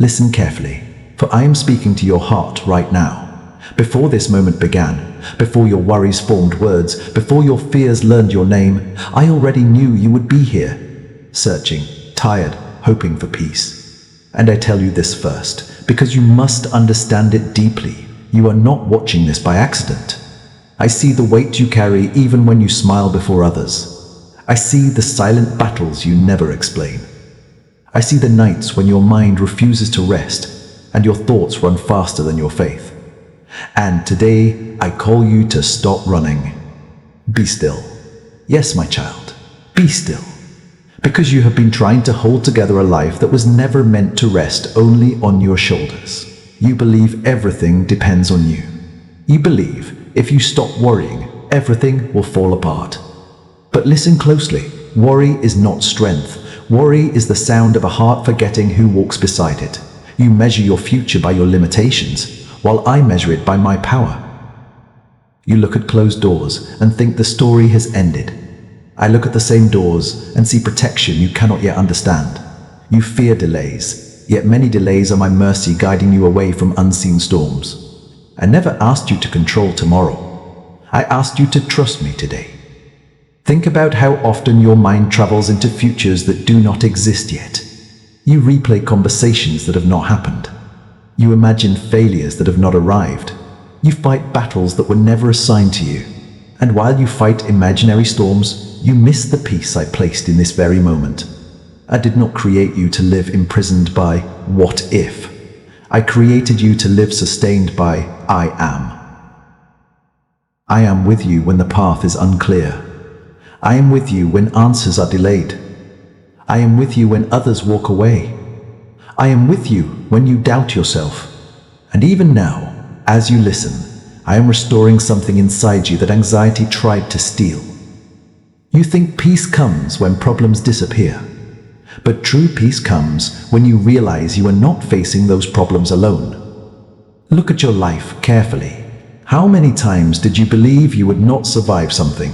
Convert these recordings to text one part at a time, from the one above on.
Listen carefully, for I am speaking to your heart right now. Before this moment began, before your worries formed words, before your fears learned your name, I already knew you would be here, searching, tired, hoping for peace. And I tell you this first, because you must understand it deeply. You are not watching this by accident. I see the weight you carry even when you smile before others. I see the silent battles you never explain. I see the nights when your mind refuses to rest and your thoughts run faster than your faith. And today, I call you to stop running. Be still. Yes, my child, be still. Because you have been trying to hold together a life that was never meant to rest only on your shoulders. You believe everything depends on you. You believe if you stop worrying, everything will fall apart. But listen closely. Worry is not strength. Worry is the sound of a heart forgetting who walks beside it. You measure your future by your limitations, while I measure it by my power. You look at closed doors and think the story has ended. I look at the same doors and see protection you cannot yet understand. You fear delays, yet many delays are my mercy guiding you away from unseen storms. I never asked you to control tomorrow. I asked you to trust me today. Think about how often your mind travels into futures that do not exist yet. You replay conversations that have not happened. You imagine failures that have not arrived. You fight battles that were never assigned to you. And while you fight imaginary storms, you miss the peace I placed in this very moment. I did not create you to live imprisoned by what if. I created you to live sustained by I am. I am with you when the path is unclear. I am with you when answers are delayed. I am with you when others walk away. I am with you when you doubt yourself. And even now, as you listen, I am restoring something inside you that anxiety tried to steal. You think peace comes when problems disappear. But true peace comes when you realize you are not facing those problems alone. Look at your life carefully. How many times did you believe you would not survive something?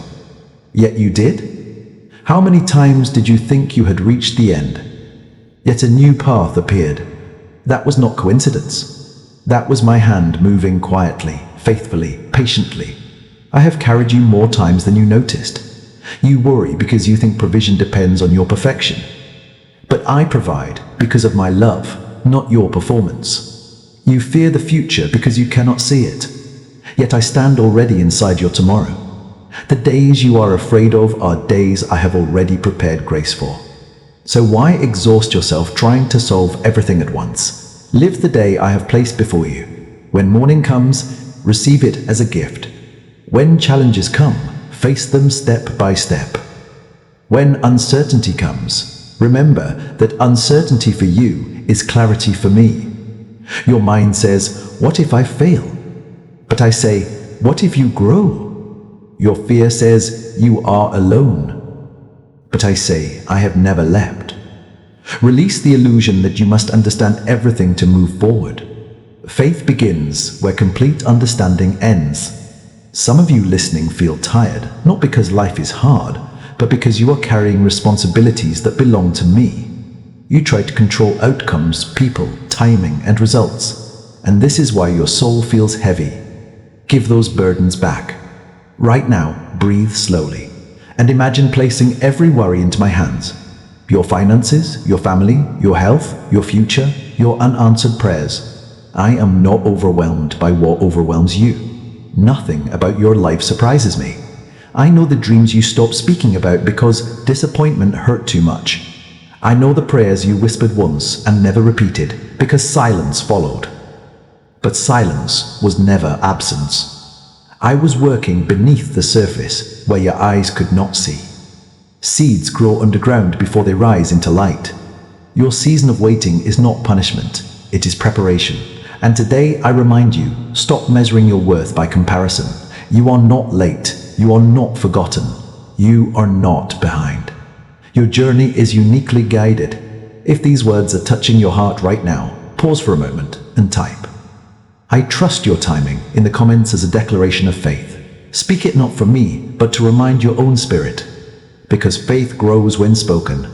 Yet you did? How many times did you think you had reached the end? Yet a new path appeared. That was not coincidence. That was my hand moving quietly, faithfully, patiently. I have carried you more times than you noticed. You worry because you think provision depends on your perfection. But I provide because of my love, not your performance. You fear the future because you cannot see it. Yet I stand already inside your tomorrow. The days you are afraid of are days I have already prepared grace for. So why exhaust yourself trying to solve everything at once? Live the day I have placed before you. When morning comes, receive it as a gift. When challenges come, face them step by step. When uncertainty comes, remember that uncertainty for you is clarity for me. Your mind says, what if I fail? But I say, what if you grow? Your fear says, you are alone. But I say, I have never left. Release the illusion that you must understand everything to move forward. Faith begins where complete understanding ends. Some of you listening feel tired, not because life is hard, but because you are carrying responsibilities that belong to me. You try to control outcomes, people, timing, and results. And this is why your soul feels heavy. Give those burdens back. Right now, breathe slowly, and imagine placing every worry into my hands. Your finances, your family, your health, your future, your unanswered prayers. I am not overwhelmed by what overwhelms you. Nothing about your life surprises me. I know the dreams you stopped speaking about because disappointment hurt too much. I know the prayers you whispered once and never repeated because silence followed. But silence was never absence. I was working beneath the surface where your eyes could not see. Seeds grow underground before they rise into light. Your season of waiting is not punishment, it is preparation. And today I remind you, stop measuring your worth by comparison. You are not late. You are not forgotten. You are not behind. Your journey is uniquely guided. If these words are touching your heart right now, pause for a moment and type. I trust your timing in the comments as a declaration of faith. Speak it not from me, but to remind your own spirit. Because faith grows when spoken.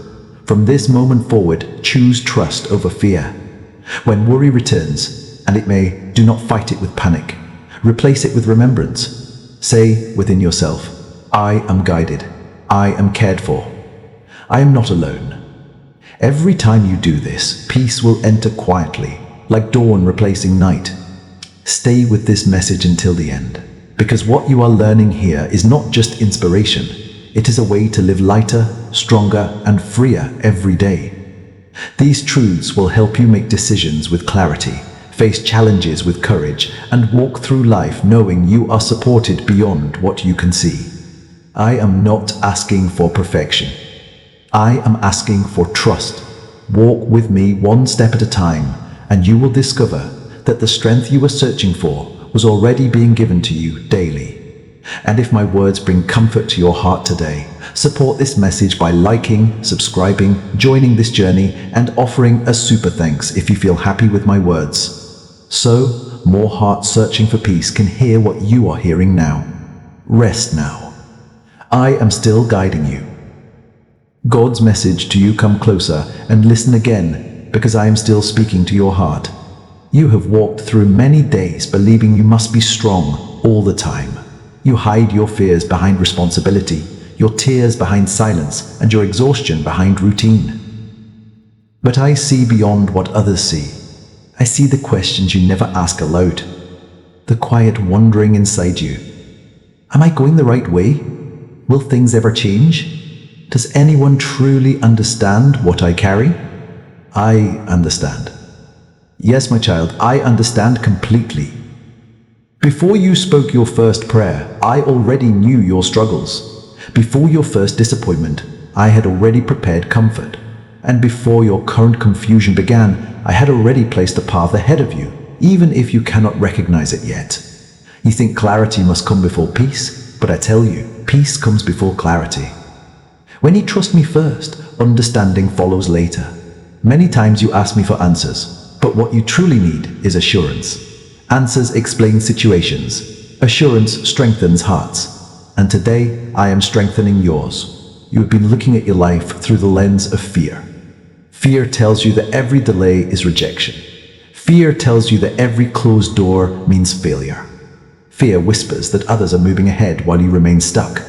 From this moment forward, choose trust over fear. When worry returns, and it may, do not fight it with panic. Replace it with remembrance. Say within yourself, I am guided. I am cared for. I am not alone. Every time you do this, peace will enter quietly, like dawn replacing night. Stay with this message until the end, because what you are learning here is not just inspiration. It is a way to live lighter, stronger, and freer every day. These truths will help you make decisions with clarity, face challenges with courage, and walk through life knowing you are supported beyond what you can see. I am not asking for perfection. I am asking for trust. Walk with me one step at a time, and you will discover that the strength you were searching for was already being given to you daily. And if my words bring comfort to your heart today, support this message by liking, subscribing, joining this journey, and offering a super thanks if you feel happy with my words. So, more hearts searching for peace can hear what you are hearing now. Rest now. I am still guiding you. God's message to you: come closer and listen again, because I am still speaking to your heart. You have walked through many days believing you must be strong all the time. You hide your fears behind responsibility, your tears behind silence, and your exhaustion behind routine. But I see beyond what others see. I see the questions you never ask aloud, the quiet wondering inside you. Am I going the right way? Will things ever change? Does anyone truly understand what I carry? I understand. Yes, my child, I understand completely. Before you spoke your first prayer, I already knew your struggles. Before your first disappointment, I had already prepared comfort. And before your current confusion began, I had already placed a path ahead of you, even if you cannot recognize it yet. You think clarity must come before peace, but I tell you, peace comes before clarity. When you trust me first, understanding follows later. Many times you ask me for answers, but what you truly need is assurance. Answers explain situations. Assurance strengthens hearts. And today, I am strengthening yours. You have been looking at your life through the lens of fear. Fear tells you that every delay is rejection. Fear tells you that every closed door means failure. Fear whispers that others are moving ahead while you remain stuck.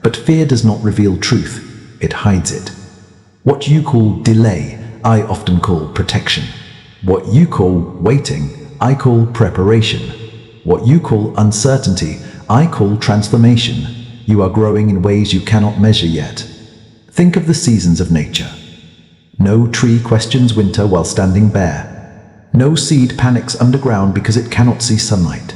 But fear does not reveal truth. It hides it. What you call delay, I often call protection. What you call waiting, I call preparation. What you call uncertainty, I call transformation. You are growing in ways you cannot measure yet. Think of the seasons of nature. No tree questions winter while standing bare. No seed panics underground because it cannot see sunlight.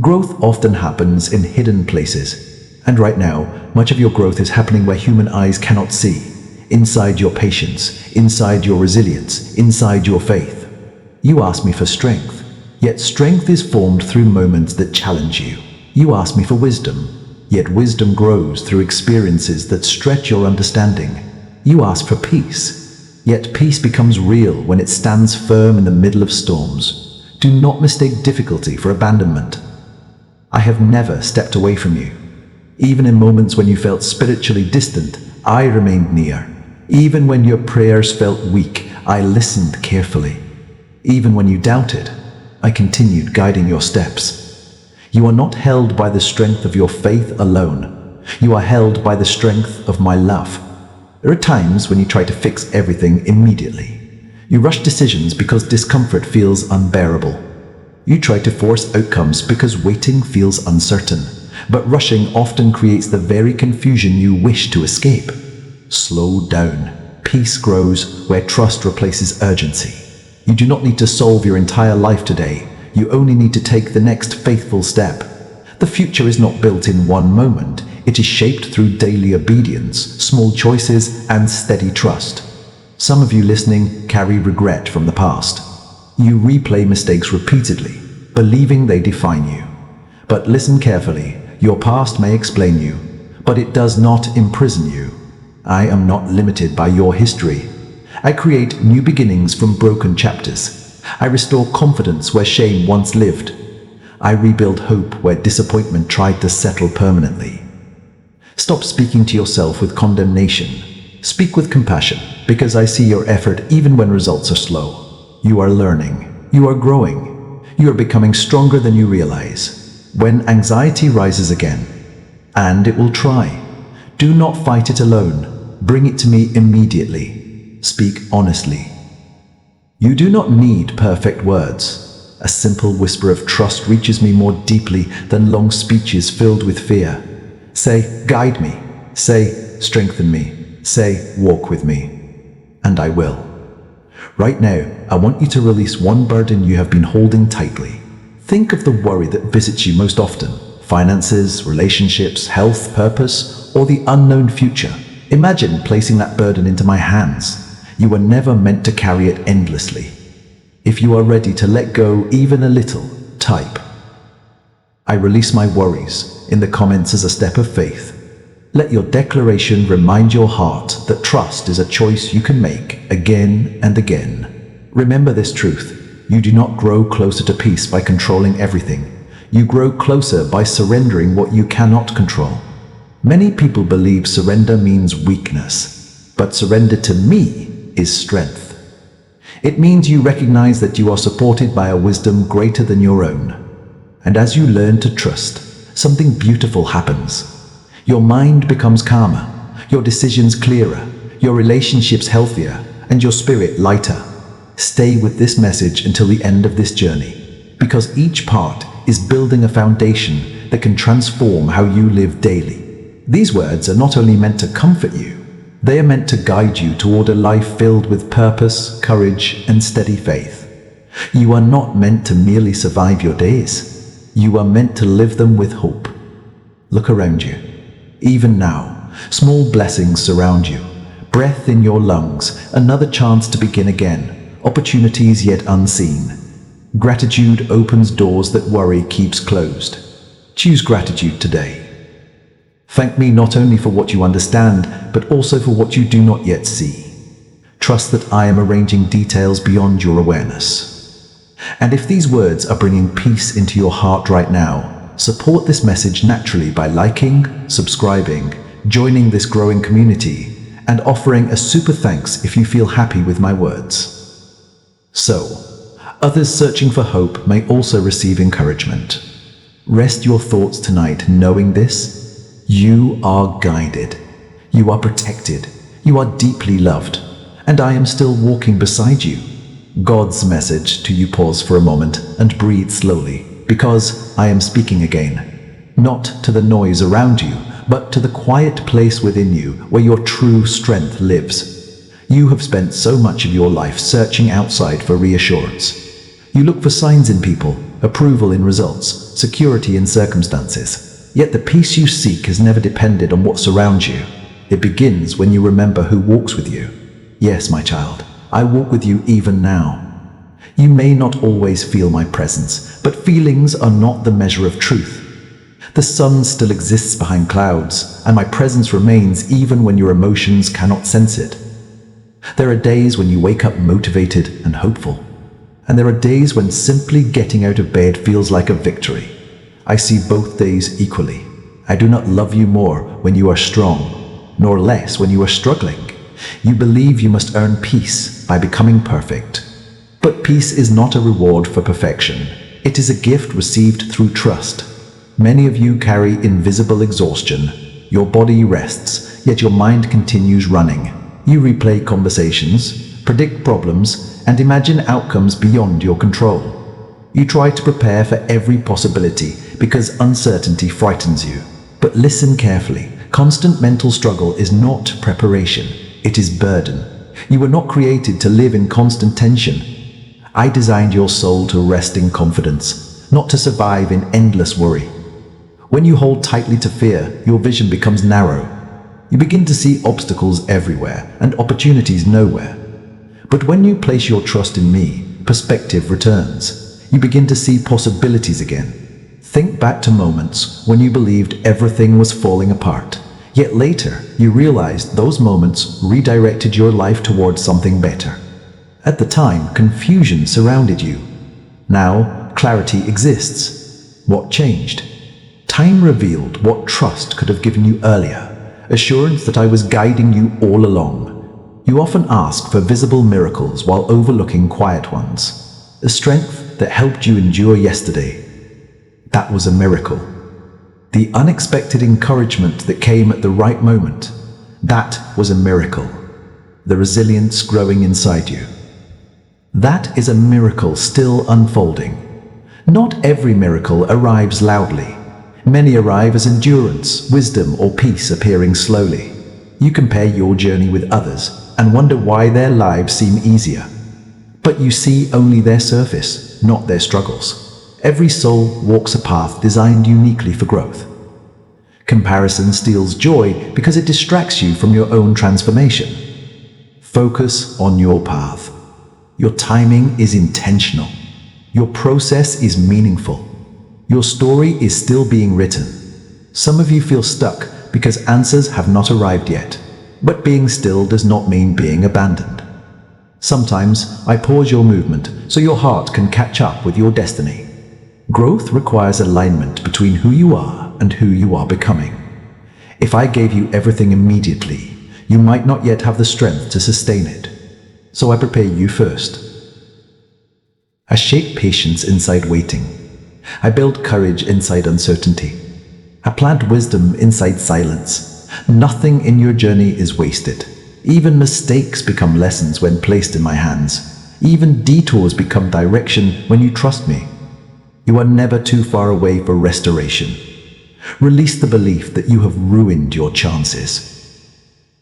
Growth often happens in hidden places. And right now, much of your growth is happening where human eyes cannot see. Inside your patience, inside your resilience, inside your faith. You ask me for strength, yet strength is formed through moments that challenge you. You ask me for wisdom, yet wisdom grows through experiences that stretch your understanding. You ask for peace, yet peace becomes real when it stands firm in the middle of storms. Do not mistake difficulty for abandonment. I have never stepped away from you. Even in moments when you felt spiritually distant, I remained near. Even when your prayers felt weak, I listened carefully. Even when you doubted, I continued guiding your steps. You are not held by the strength of your faith alone. You are held by the strength of my love. There are times when you try to fix everything immediately. You rush decisions because discomfort feels unbearable. You try to force outcomes because waiting feels uncertain. But rushing often creates the very confusion you wish to escape. Slow down. Peace grows where trust replaces urgency. You do not need to solve your entire life today. You only need to take the next faithful step. The future is not built in one moment. It is shaped through daily obedience, small choices, and steady trust. Some of you listening carry regret from the past. You replay mistakes repeatedly, believing they define you. But listen carefully. Your past may explain you, but it does not imprison you. I am not limited by your history. I create new beginnings from broken chapters. I restore confidence where shame once lived. I rebuild hope where disappointment tried to settle permanently. Stop speaking to yourself with condemnation. Speak with compassion, because I see your effort even when results are slow. You are learning. You are growing. You are becoming stronger than you realize. When anxiety rises again, and it will try, do not fight it alone. Bring it to me immediately. Speak honestly. You do not need perfect words. A simple whisper of trust reaches me more deeply than long speeches filled with fear. Say, guide me. Say, strengthen me. Say, walk with me. And I will. Right now, I want you to release one burden you have been holding tightly. Think of the worry that visits you most often. Finances, relationships, health, purpose, or the unknown future. Imagine placing that burden into my hands. You were never meant to carry it endlessly. If you are ready to let go even a little, type, I release my worries, in the comments as a step of faith. Let your declaration remind your heart that trust is a choice you can make again and again. Remember this truth: you do not grow closer to peace by controlling everything. You grow closer by surrendering what you cannot control. Many people believe surrender means weakness, but surrender to me is strength. It means you recognize that you are supported by a wisdom greater than your own. And as you learn to trust, something beautiful happens. Your mind becomes calmer, your decisions clearer, your relationships healthier, and your spirit lighter. Stay with this message until the end of this journey, because each part is building a foundation that can transform how you live daily. These words are not only meant to comfort you, they are meant to guide you toward a life filled with purpose, courage, and steady faith. You are not meant to merely survive your days. You are meant to live them with hope. Look around you. Even now, small blessings surround you. Breath in your lungs, another chance to begin again, opportunities yet unseen. Gratitude opens doors that worry keeps closed. Choose gratitude today. Thank me not only for what you understand, but also for what you do not yet see. Trust that I am arranging details beyond your awareness. And if these words are bringing peace into your heart right now, support this message naturally by liking, subscribing, joining this growing community, and offering a super thanks if you feel happy with my words. So, others searching for hope may also receive encouragement. Rest your thoughts tonight knowing this: you are guided, you are protected, you are deeply loved, and I am still walking beside you. God's message to you: pause for a moment and breathe slowly, because I am speaking again, not to the noise around you, but to the quiet place within you where your true strength lives. You have spent so much of your life searching outside for reassurance. You look for signs in people, approval in results, security in circumstances. Yet the peace you seek has never depended on what surrounds you. It begins when you remember who walks with you. Yes, my child, I walk with you even now. You may not always feel my presence, but feelings are not the measure of truth. The sun still exists behind clouds, and my presence remains even when your emotions cannot sense it. There are days when you wake up motivated and hopeful, and there are days when simply getting out of bed feels like a victory. I see both days equally. I do not love you more when you are strong, nor less when you are struggling. You believe you must earn peace by becoming perfect. But peace is not a reward for perfection. It is a gift received through trust. Many of you carry invisible exhaustion. Your body rests, yet your mind continues running. You replay conversations, predict problems, and imagine outcomes beyond your control. You try to prepare for every possibility because uncertainty frightens you. But listen carefully. Constant mental struggle is not preparation. It is burden. You were not created to live in constant tension. I designed your soul to rest in confidence, not to survive in endless worry. When you hold tightly to fear, your vision becomes narrow. You begin to see obstacles everywhere and opportunities nowhere. But when you place your trust in me, perspective returns. You begin to see possibilities again. Think back to moments when you believed everything was falling apart. Yet later, you realized those moments redirected your life towards something better. At the time, confusion surrounded you. Now, clarity exists. What changed? Time revealed what trust could have given you earlier. Assurance that I was guiding you all along. You often ask for visible miracles while overlooking quiet ones. The strength that helped you endure yesterday, that was a miracle. The unexpected encouragement that came at the right moment, that was a miracle. The resilience growing inside you, that is a miracle still unfolding. Not every miracle arrives loudly. Many arrive as endurance, wisdom, or peace appearing slowly. You compare your journey with others and wonder why their lives seem easier. But you see only their surface, not their struggles. Every soul walks a path designed uniquely for growth. Comparison steals joy because it distracts you from your own transformation. Focus on your path. Your timing is intentional. Your process is meaningful. Your story is still being written. Some of you feel stuck because answers have not arrived yet. But being still does not mean being abandoned. Sometimes I pause your movement so your heart can catch up with your destiny. Growth requires alignment between who you are and who you are becoming. If I gave you everything immediately, you might not yet have the strength to sustain it. So I prepare you first. I shape patience inside waiting. I build courage inside uncertainty. I plant wisdom inside silence. Nothing in your journey is wasted. Even mistakes become lessons when placed in my hands. Even detours become direction when you trust me. You are never too far away for restoration. Release the belief that you have ruined your chances.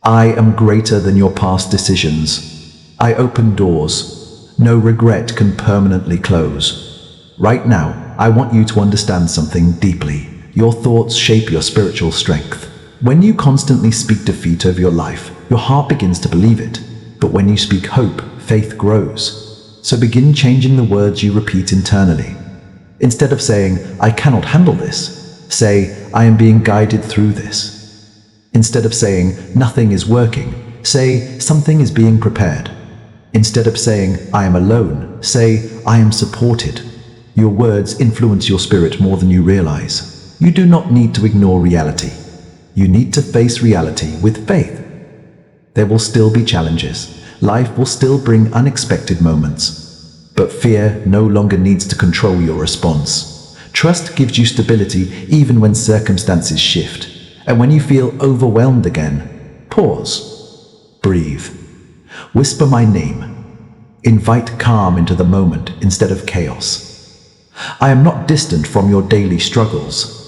I am greater than your past decisions. I open doors. No regret can permanently close. Right now, I want you to understand something deeply. Your thoughts shape your spiritual strength. When you constantly speak defeat over your life, your heart begins to believe it. But when you speak hope, faith grows. So begin changing the words you repeat internally. Instead of saying, I cannot handle this, say, I am being guided through this. Instead of saying, nothing is working, say, something is being prepared. Instead of saying, I am alone, say, I am supported. Your words influence your spirit more than you realize. You do not need to ignore reality. You need to face reality with faith. There will still be challenges. Life will still bring unexpected moments. But fear no longer needs to control your response. Trust gives you stability even when circumstances shift. And when you feel overwhelmed again, pause. Breathe. Whisper my name. Invite calm into the moment instead of chaos. I am not distant from your daily struggles.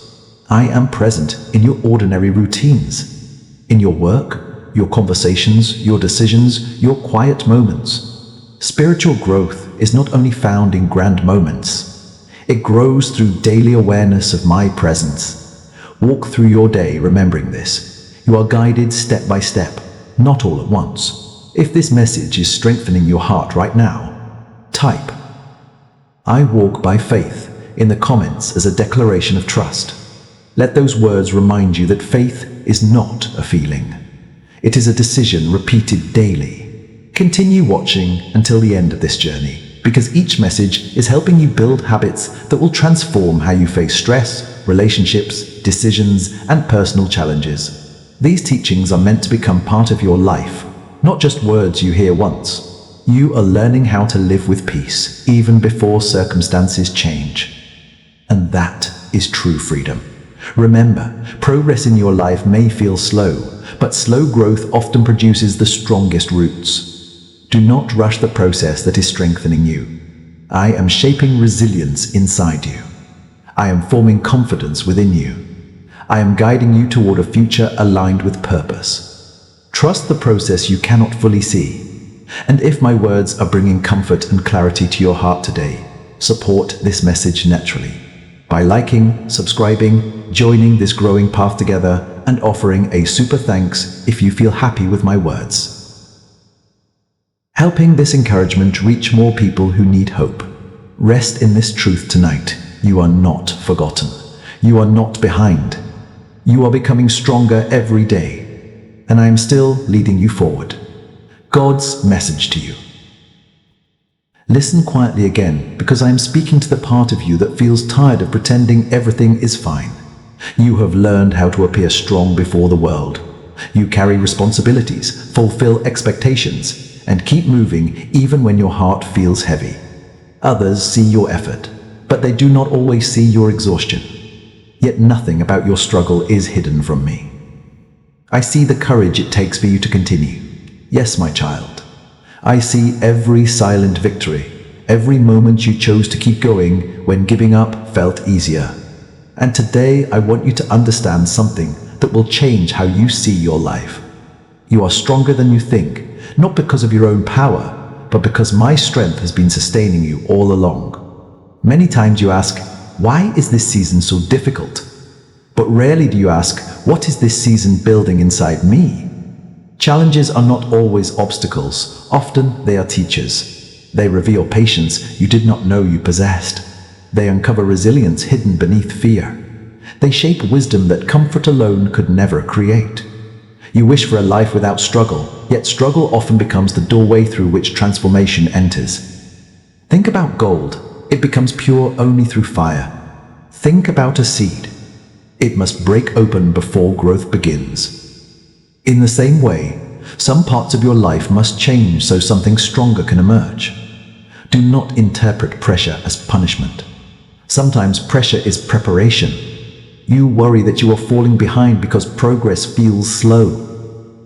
I am present in your ordinary routines, in your work, your conversations, your decisions, your quiet moments. Spiritual growth is not only found in grand moments. It grows through daily awareness of my presence. Walk through your day remembering this. You are guided step by step, not all at once. If this message is strengthening your heart right now, type I walk by faith in the comments as a declaration of trust. Let those words remind you that faith is not a feeling. It is a decision repeated daily. Continue watching until the end of this journey, because each message is helping you build habits that will transform how you face stress, relationships, decisions, and personal challenges. These teachings are meant to become part of your life, not just words you hear once. You are learning how to live with peace, even before circumstances change. And that is true freedom. Remember, progress in your life may feel slow, but slow growth often produces the strongest roots. Do not rush the process that is strengthening you. I am shaping resilience inside you. I am forming confidence within you. I am guiding you toward a future aligned with purpose. Trust the process you cannot fully see. And if my words are bringing comfort and clarity to your heart today, support this message naturally by liking, subscribing, joining this growing path together, and offering a super thanks if you feel happy with my words. Helping this encouragement reach more people who need hope. Rest in this truth tonight. You are not forgotten. You are not behind. You are becoming stronger every day, and I am still leading you forward. God's message to you. Listen quietly again, because I am speaking to the part of you that feels tired of pretending everything is fine. You have learned how to appear strong before the world. You carry responsibilities, fulfill expectations, and keep moving even when your heart feels heavy. Others see your effort, but they do not always see your exhaustion. Yet nothing about your struggle is hidden from me. I see the courage it takes for you to continue. Yes, my child. I see every silent victory, every moment you chose to keep going when giving up felt easier. And today I want you to understand something that will change how you see your life. You are stronger than you think, not because of your own power, but because my strength has been sustaining you all along. Many times you ask, why is this season so difficult? But rarely do you ask, what is this season building inside me? Challenges are not always obstacles, often they are teachers. They reveal patience you did not know you possessed. They uncover resilience hidden beneath fear. They shape wisdom that comfort alone could never create. You wish for a life without struggle, yet struggle often becomes the doorway through which transformation enters. Think about gold. It becomes pure only through fire. Think about a seed. It must break open before growth begins. In the same way, some parts of your life must change so something stronger can emerge. Do not interpret pressure as punishment. Sometimes pressure is preparation. You worry that you are falling behind because progress feels slow.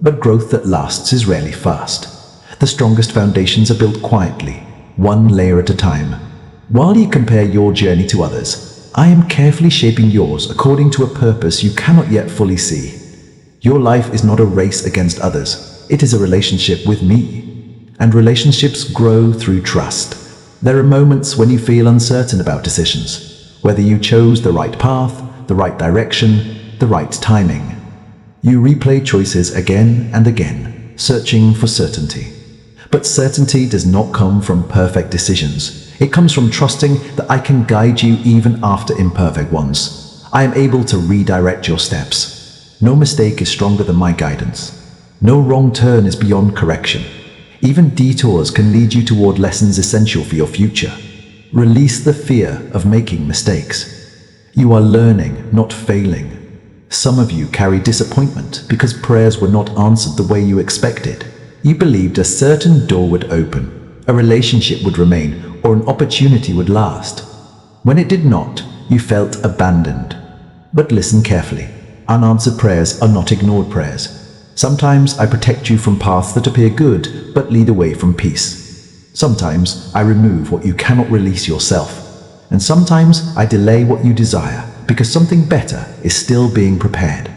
But growth that lasts is rarely fast. The strongest foundations are built quietly, one layer at a time. While you compare your journey to others, I am carefully shaping yours according to a purpose you cannot yet fully see. Your life is not a race against others. It is a relationship with me. And relationships grow through trust. There are moments when you feel uncertain about decisions, whether you chose the right path, the right direction, the right timing. You replay choices again and again, searching for certainty. But certainty does not come from perfect decisions. It comes from trusting that I can guide you even after imperfect ones. I am able to redirect your steps. No mistake is stronger than my guidance. No wrong turn is beyond correction. Even detours can lead you toward lessons essential for your future. Release the fear of making mistakes. You are learning, not failing. Some of you carry disappointment because prayers were not answered the way you expected. You believed a certain door would open, a relationship would remain, or an opportunity would last. When it did not, you felt abandoned. But listen carefully. Unanswered prayers are not ignored prayers. Sometimes I protect you from paths that appear good, but lead away from peace. Sometimes I remove what you cannot release yourself. And sometimes I delay what you desire, because something better is still being prepared.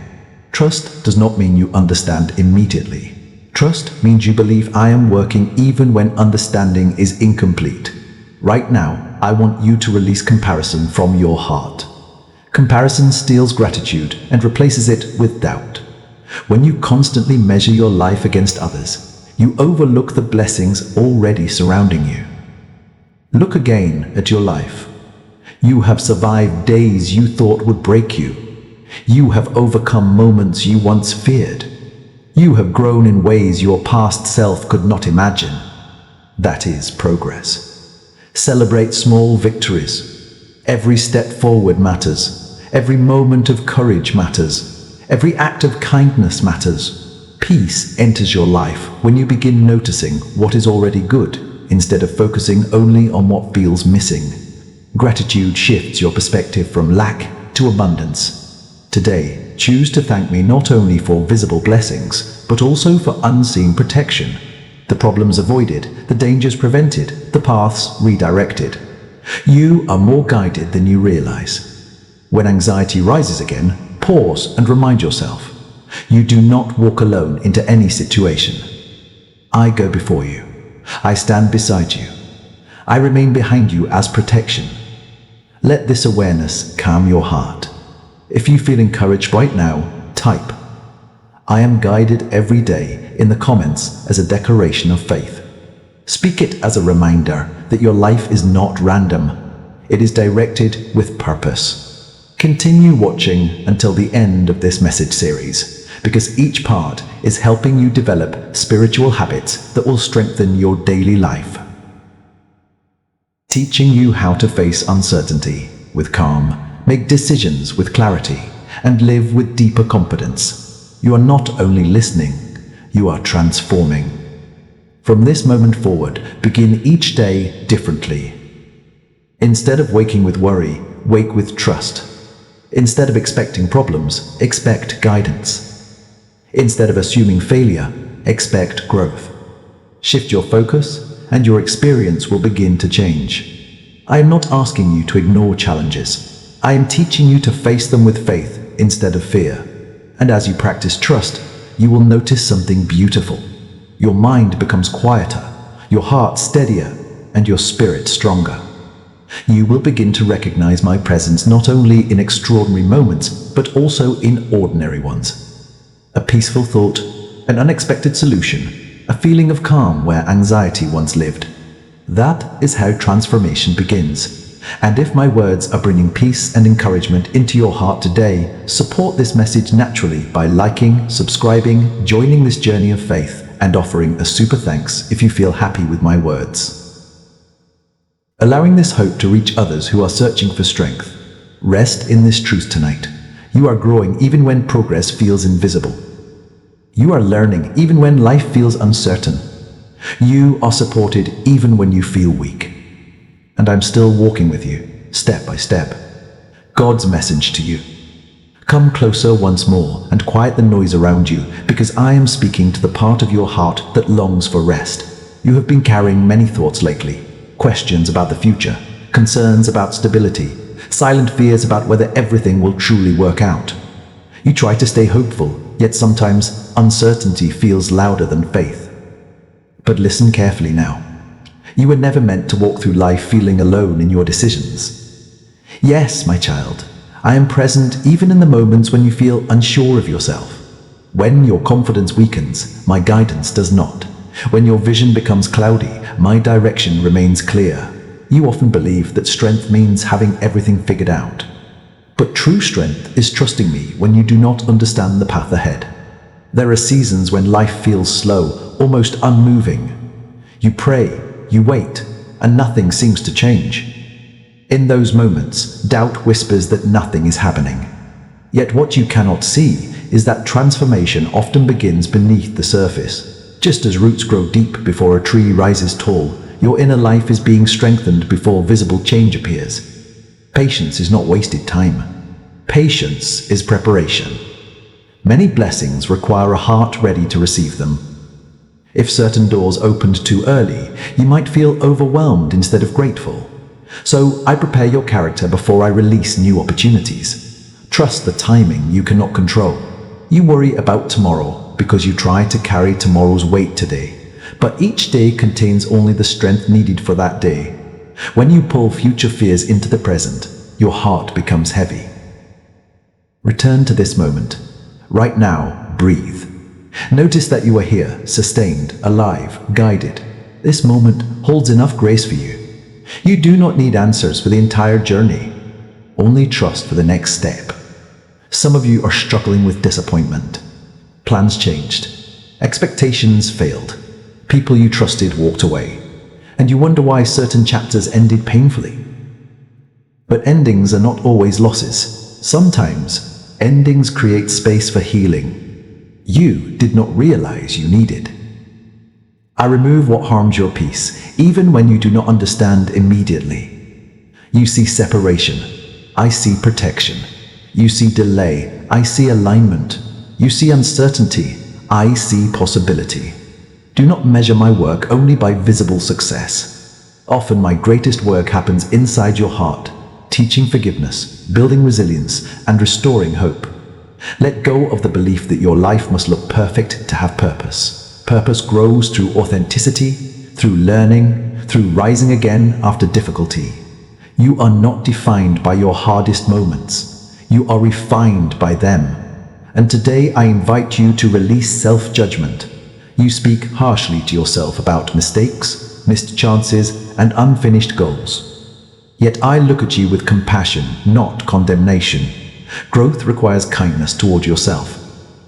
Trust does not mean you understand immediately. Trust means you believe I am working even when understanding is incomplete. Right now, I want you to release comparison from your heart. Comparison steals gratitude and replaces it with doubt. When you constantly measure your life against others, you overlook the blessings already surrounding you. Look again at your life. You have survived days you thought would break you. You have overcome moments you once feared. You have grown in ways your past self could not imagine. That is progress. Celebrate small victories. Every step forward matters. Every moment of courage matters. Every act of kindness matters. Peace enters your life when you begin noticing what is already good instead of focusing only on what feels missing. Gratitude shifts your perspective from lack to abundance. Today, choose to thank me not only for visible blessings, but also for unseen protection. The problems avoided, the dangers prevented, the paths redirected. You are more guided than you realize. When anxiety rises again, pause and remind yourself. You do not walk alone into any situation. I go before you. I stand beside you. I remain behind you as protection. Let this awareness calm your heart. If you feel encouraged right now, type I am guided every day in the comments as a declaration of faith. Speak it as a reminder that your life is not random. It is directed with purpose. Continue watching until the end of this message series, because each part is helping you develop spiritual habits that will strengthen your daily life. Teaching you how to face uncertainty with calm, make decisions with clarity, and live with deeper confidence. You are not only listening, you are transforming. From this moment forward, begin each day differently. Instead of waking with worry, wake with trust. Instead of expecting problems, expect guidance. Instead of assuming failure, expect growth. Shift your focus, and your experience will begin to change. I am not asking you to ignore challenges. I am teaching you to face them with faith instead of fear. And as you practice trust, you will notice something beautiful. Your mind becomes quieter, your heart steadier, and your spirit stronger. You will begin to recognize my presence not only in extraordinary moments, but also in ordinary ones. A peaceful thought, an unexpected solution, a feeling of calm where anxiety once lived. That is how transformation begins. And if my words are bringing peace and encouragement into your heart today, support this message naturally by liking, subscribing, joining this journey of faith, and offering a super thanks if you feel happy with my words. Allowing this hope to reach others who are searching for strength. Rest in this truth tonight. You are growing even when progress feels invisible. You are learning even when life feels uncertain. You are supported even when you feel weak. And I'm still walking with you, step by step. God's message to you. Come closer once more and quiet the noise around you, because I am speaking to the part of your heart that longs for rest. You have been carrying many thoughts lately. Questions about the future, concerns about stability, silent fears about whether everything will truly work out. You try to stay hopeful, yet sometimes uncertainty feels louder than faith. But listen carefully now. You were never meant to walk through life feeling alone in your decisions. Yes, my child, I am present even in the moments when you feel unsure of yourself. When your confidence weakens, my guidance does not. When your vision becomes cloudy, my direction remains clear. You often believe that strength means having everything figured out. But true strength is trusting me when you do not understand the path ahead. There are seasons when life feels slow, almost unmoving. You pray, you wait, and nothing seems to change. In those moments, doubt whispers that nothing is happening. Yet what you cannot see is that transformation often begins beneath the surface. Just as roots grow deep before a tree rises tall, your inner life is being strengthened before visible change appears. Patience is not wasted time. Patience is preparation. Many blessings require a heart ready to receive them. If certain doors opened too early, you might feel overwhelmed instead of grateful. So I prepare your character before I release new opportunities. Trust the timing you cannot control. You worry about tomorrow because you try to carry tomorrow's weight today. But each day contains only the strength needed for that day. When you pull future fears into the present, your heart becomes heavy. Return to this moment. Right now, breathe. Notice that you are here, sustained, alive, guided. This moment holds enough grace for you. You do not need answers for the entire journey. Only trust for the next step. Some of you are struggling with disappointment. Plans changed. Expectations failed. People you trusted walked away. And you wonder why certain chapters ended painfully. But endings are not always losses. Sometimes, endings create space for healing you did not realize you needed. I remove what harms your peace, even when you do not understand immediately. You see separation. I see protection. You see delay. I see alignment. You see uncertainty. I see possibility. Do not measure my work only by visible success. Often my greatest work happens inside your heart, teaching forgiveness, building resilience, and restoring hope. Let go of the belief that your life must look perfect to have purpose. Purpose grows through authenticity, through learning, through rising again after difficulty. You are not defined by your hardest moments. You are refined by them. And today I invite you to release self-judgment. You speak harshly to yourself about mistakes, missed chances, and unfinished goals. Yet I look at you with compassion, not condemnation. Growth requires kindness toward yourself.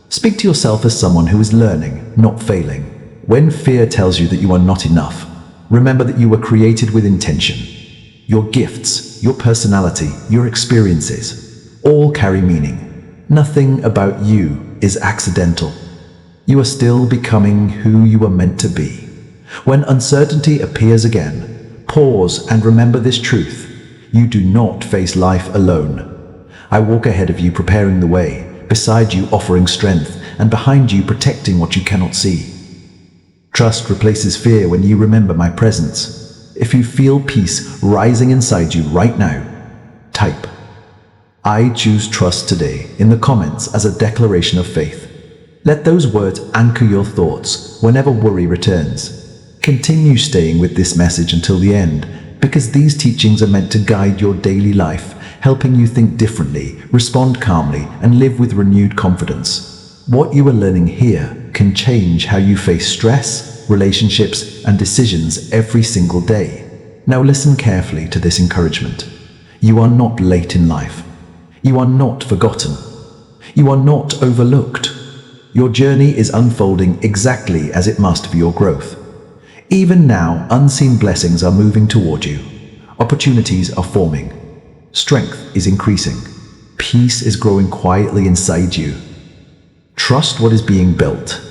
Speak to yourself as someone who is learning, not failing. When fear tells you that you are not enough, remember that you were created with intention. Your gifts, your personality, your experiences, all carry meaning. Nothing about you is accidental. You are still becoming who you were meant to be. When uncertainty appears again, pause and remember this truth. You do not face life alone. I walk ahead of you preparing the way, beside you offering strength, and behind you protecting what you cannot see. Trust replaces fear when you remember my presence. If you feel peace rising inside you right now, type "I choose trust today" in the comments as a declaration of faith. Let those words anchor your thoughts whenever worry returns. Continue staying with this message until the end, because these teachings are meant to guide your daily life, helping you think differently, respond calmly, and live with renewed confidence. What you are learning here can change how you face stress, relationships, and decisions every single day. Now listen carefully to this encouragement. You are not late in life. You are not forgotten. You are not overlooked. Your journey is unfolding exactly as it must for your growth. Even now, unseen blessings are moving toward you. Opportunities are forming. Strength is increasing. Peace is growing quietly inside you. Trust what is being built.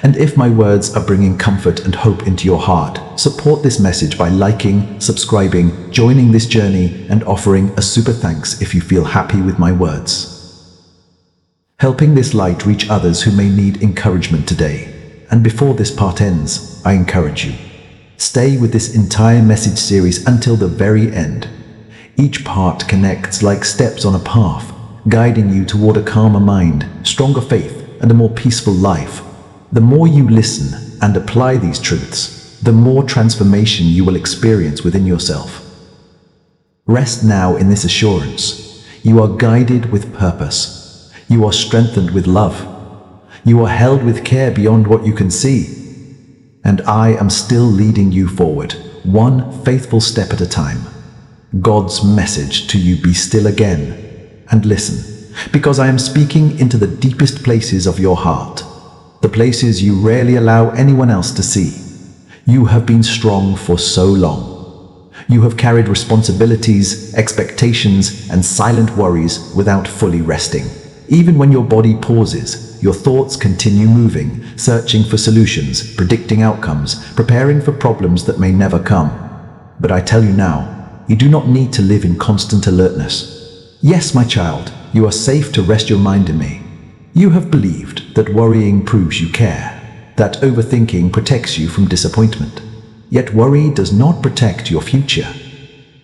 And if my words are bringing comfort and hope into your heart, support this message by liking, subscribing, joining this journey, and offering a super thanks if you feel happy with my words. Helping this light reach others who may need encouragement today. And before this part ends, I encourage you. Stay with this entire message series until the very end. Each part connects like steps on a path, guiding you toward a calmer mind, stronger faith, and a more peaceful life. The more you listen and apply these truths, the more transformation you will experience within yourself. Rest now in this assurance. You are guided with purpose. You are strengthened with love. You are held with care beyond what you can see. And I am still leading you forward, one faithful step at a time. God's message to you: be still again and listen, because I am speaking into the deepest places of your heart. The places you rarely allow anyone else to see. You have been strong for so long. You have carried responsibilities, expectations, and silent worries without fully resting. Even when your body pauses, your thoughts continue moving, searching for solutions, predicting outcomes, preparing for problems that may never come. But I tell you now, you do not need to live in constant alertness. Yes, my child, you are safe to rest your mind in me. You have believed that worrying proves you care, that overthinking protects you from disappointment. Yet worry does not protect your future.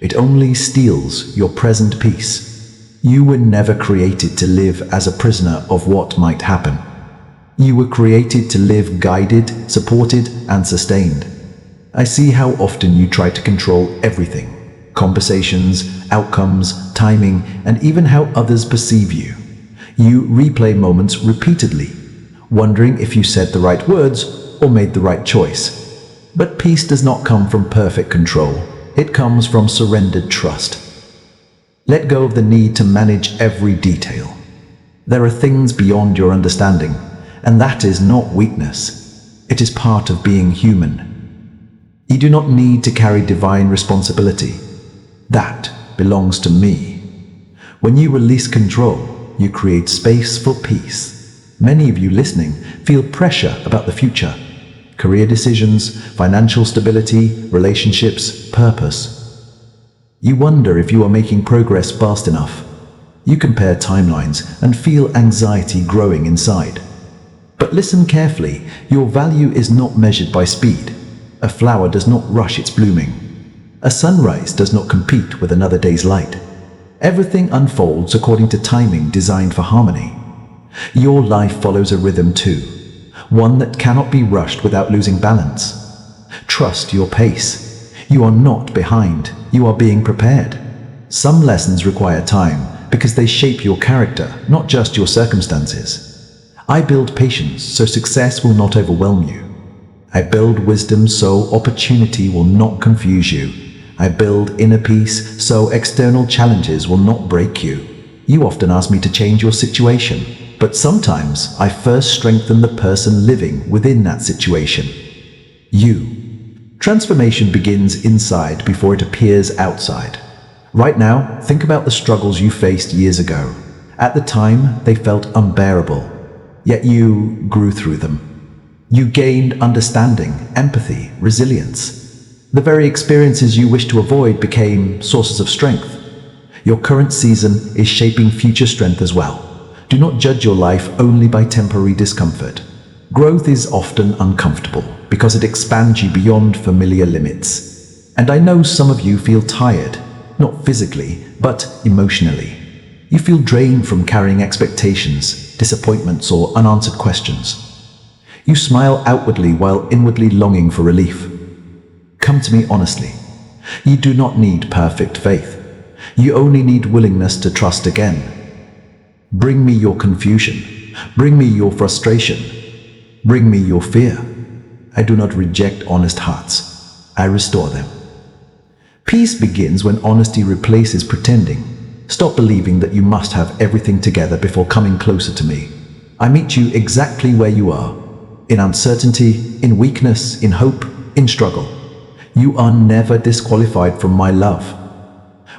It only steals your present peace. You were never created to live as a prisoner of what might happen. You were created to live guided, supported, and sustained. I see how often you try to control everything: conversations, outcomes, timing, and even how others perceive you. You replay moments repeatedly, wondering if you said the right words or made the right choice. But peace does not come from perfect control. It comes from surrendered trust. Let go of the need to manage every detail. There are things beyond your understanding, and that is not weakness. It is part of being human. You do not need to carry divine responsibility. That belongs to me. When you release control, you create space for peace. Many of you listening feel pressure about the future. Career decisions, financial stability, relationships, purpose. You wonder if you are making progress fast enough. You compare timelines and feel anxiety growing inside. But listen carefully, your value is not measured by speed. A flower does not rush its blooming. A sunrise does not compete with another day's light. Everything unfolds according to timing designed for harmony. Your life follows a rhythm too, one that cannot be rushed without losing balance. Trust your pace. You are not behind, you are being prepared. Some lessons require time because they shape your character, not just your circumstances. I build patience so success will not overwhelm you. I build wisdom so opportunity will not confuse you. I build inner peace so external challenges will not break you. You often ask me to change your situation, but sometimes I first strengthen the person living within that situation. You. Transformation begins inside before it appears outside. Right now, think about the struggles you faced years ago. At the time, they felt unbearable. yet you grew through them. You gained understanding, empathy, resilience. The very experiences you wished to avoid became sources of strength. Your current season is shaping future strength as well. Do not judge your life only by temporary discomfort. Growth is often uncomfortable because it expands you beyond familiar limits. And I know some of you feel tired, not physically, but emotionally. You feel drained from carrying expectations, disappointments, or unanswered questions. You smile outwardly while inwardly longing for relief. Come to me honestly. You do not need perfect faith. You only need willingness to trust again. Bring me your confusion. Bring me your frustration. Bring me your fear. I do not reject honest hearts. I restore them. Peace begins when honesty replaces pretending. Stop believing that you must have everything together before coming closer to me. I meet you exactly where you are, in uncertainty, in weakness, in hope, in struggle. You are never disqualified from my love.